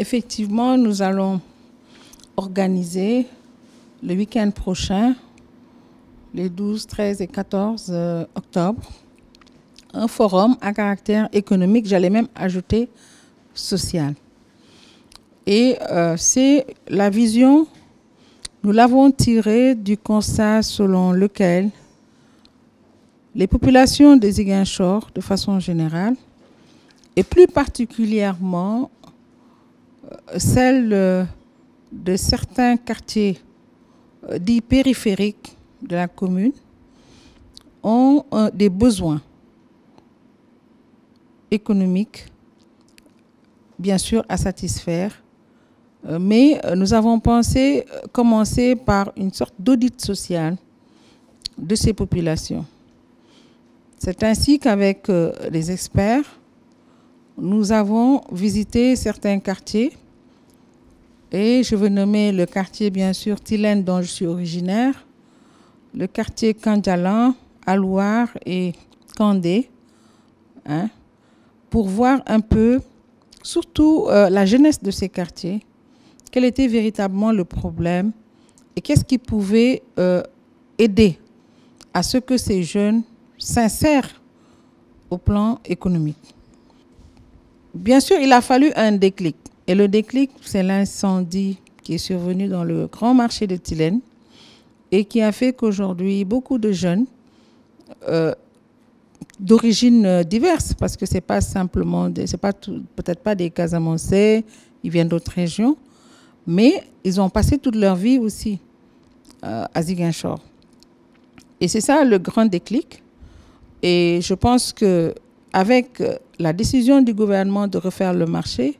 effectivement, nous allons organiser le week-end prochain, les 12, 13 et 14 octobre, un forum à caractère économique, j'allais même ajouter social. Et c'est la vision, nous l'avons tirée du constat selon lequel les populations de Ziguinchor, de façon générale, et plus particulièrement celles de certains quartiers dits périphériques de la commune, ont des besoins économiques, bien sûr, à satisfaire. Mais nous avons pensé commencer par une sorte d'audit social de ces populations. C'est ainsi qu'avec les experts, nous avons visité certains quartiers et je veux nommer le quartier, bien sûr, Tilène, dont je suis originaire, le quartier Kandjalan, Alouar et Kandé, pour voir un peu, surtout la jeunesse de ces quartiers, quel était véritablement le problème et qu'est-ce qui pouvait aider à ce que ces jeunes s'insèrent au plan économique. Bien sûr, il a fallu un déclic. Et le déclic, c'est l'incendie qui est survenu dans le grand marché de Tilène et qui a fait qu'aujourd'hui, beaucoup de jeunes d'origines diverses, parce que ce n'est pas simplement, peut-être pas des Casamançais, ils viennent d'autres régions, mais ils ont passé toute leur vie aussi à Ziguinchor. Et c'est ça le grand déclic. Et je pense qu'avec la décision du gouvernement de refaire le marché,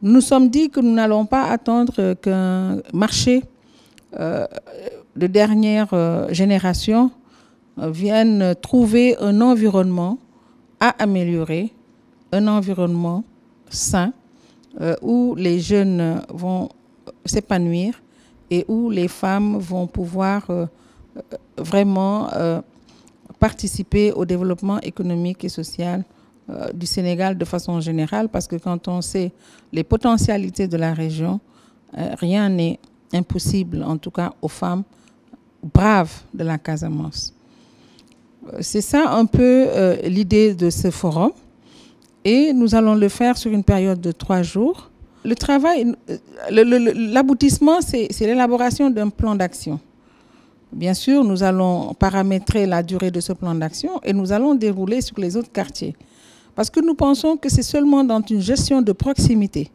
nous nous sommes dit que nous n'allons pas attendre qu'un marché de dernière génération vienne trouver un environnement à améliorer, un environnement sain, où les jeunes vont s'épanouir et où les femmes vont pouvoir vraiment participer au développement économique et social du Sénégal de façon générale, parce que quand on sait les potentialités de la région, rien n'est impossible, en tout cas aux femmes braves de la Casamance. C'est ça un peu l'idée de ce forum. Et nous allons le faire sur une période de 3 jours. Le travail, l'aboutissement, c'est l'élaboration d'un plan d'action. Bien sûr, nous allons paramétrer la durée de ce plan d'action et nous allons dérouler sur les autres quartiers. Parce que nous pensons que c'est seulement dans une gestion de proximité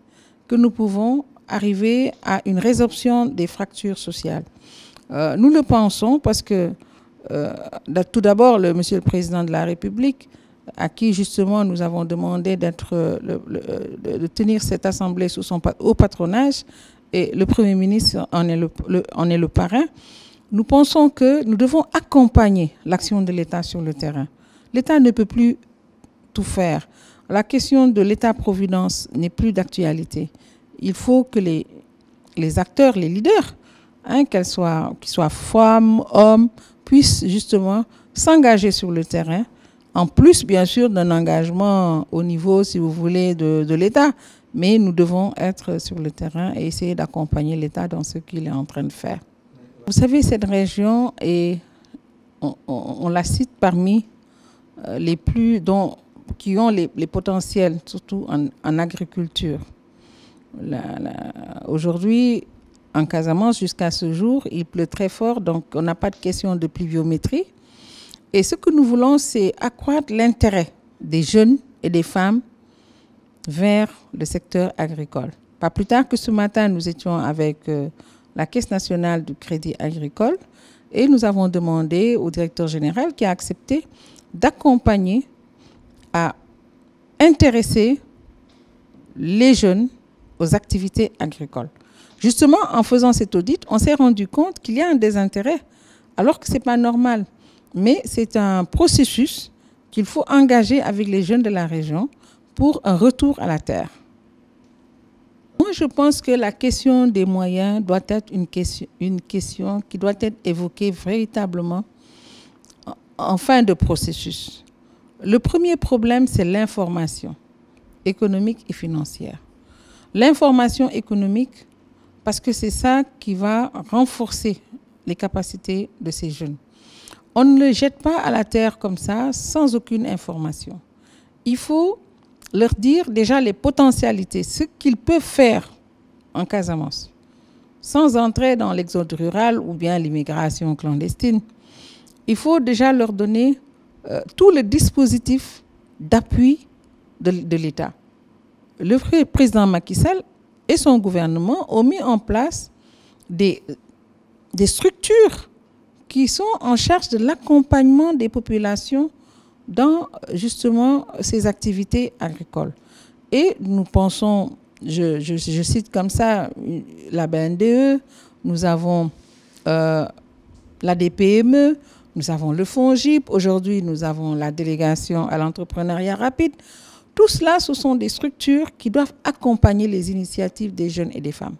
que nous pouvons arriver à une résorption des fractures sociales. Nous le pensons parce que, tout d'abord, Monsieur le Président de la République, à qui justement nous avons demandé de tenir cette assemblée sous son haut patronage, et le Premier ministre en est le parrain, nous pensons que nous devons accompagner l'action de l'État sur le terrain. L'État ne peut plus tout faire. La question de l'État-providence n'est plus d'actualité. Il faut que les acteurs, les leaders, qu'ils soient femmes, hommes, puissent justement s'engager sur le terrain, en plus, bien sûr, d'un engagement au niveau, si vous voulez, de l'État. Mais nous devons être sur le terrain et essayer d'accompagner l'État dans ce qu'il est en train de faire. Vous savez, cette région, on la cite parmi les plus, qui ont les potentiels, surtout en agriculture. Aujourd'hui, en Casamance, jusqu'à ce jour, il pleut très fort, donc on n'a pas de question de pluviométrie. Et ce que nous voulons, c'est accroître l'intérêt des jeunes et des femmes vers le secteur agricole. Pas plus tard que ce matin, nous étions avec la Caisse nationale du crédit agricole et nous avons demandé au directeur général qui a accepté d'accompagner à intéresser les jeunes aux activités agricoles. Justement, en faisant cet audit, on s'est rendu compte qu'il y a un désintérêt, alors que ce n'est pas normal. Mais c'est un processus qu'il faut engager avec les jeunes de la région pour un retour à la terre. Moi, je pense que la question des moyens doit être une question qui doit être évoquée véritablement en fin de processus. Le premier problème, c'est l'information économique et financière. l'information économique, parce que c'est ça qui va renforcer les capacités de ces jeunes. On ne les jette pas à la terre comme ça, sans aucune information. Il faut leur dire déjà les potentialités, ce qu'ils peuvent faire en Casamance, sans entrer dans l'exode rural ou bien l'immigration clandestine. Il faut déjà leur donner tout le dispositif d'appui de l'État. Le président Macky Sall et son gouvernement ont mis en place des structures qui sont en charge de l'accompagnement des populations dans justement ces activités agricoles. Et nous pensons, je cite comme ça, la BNDE, nous avons la DPME, nous avons le FONGIP, aujourd'hui nous avons la délégation à l'entrepreneuriat rapide. Tout cela, ce sont des structures qui doivent accompagner les initiatives des jeunes et des femmes,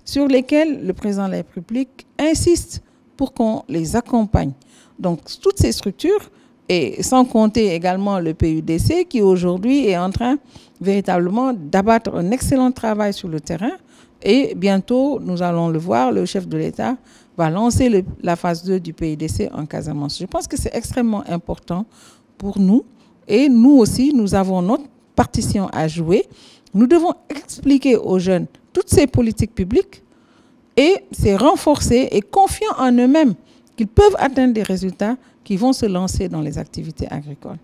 sur lesquelles le président de la République insiste pour qu'on les accompagne. Donc, toutes ces structures, et sans compter également le PUDC, qui aujourd'hui est en train véritablement d'abattre un excellent travail sur le terrain. Et bientôt, nous allons le voir, le chef de l'État va lancer la phase 2 du PUDC en Casamance. Je pense que c'est extrêmement important pour nous. Et nous aussi, nous avons notre partition à jouer. Nous devons expliquer aux jeunes toutes ces politiques publiques et c'est renforcer et confiant en eux-mêmes qu'ils peuvent atteindre des résultats qui vont se lancer dans les activités agricoles.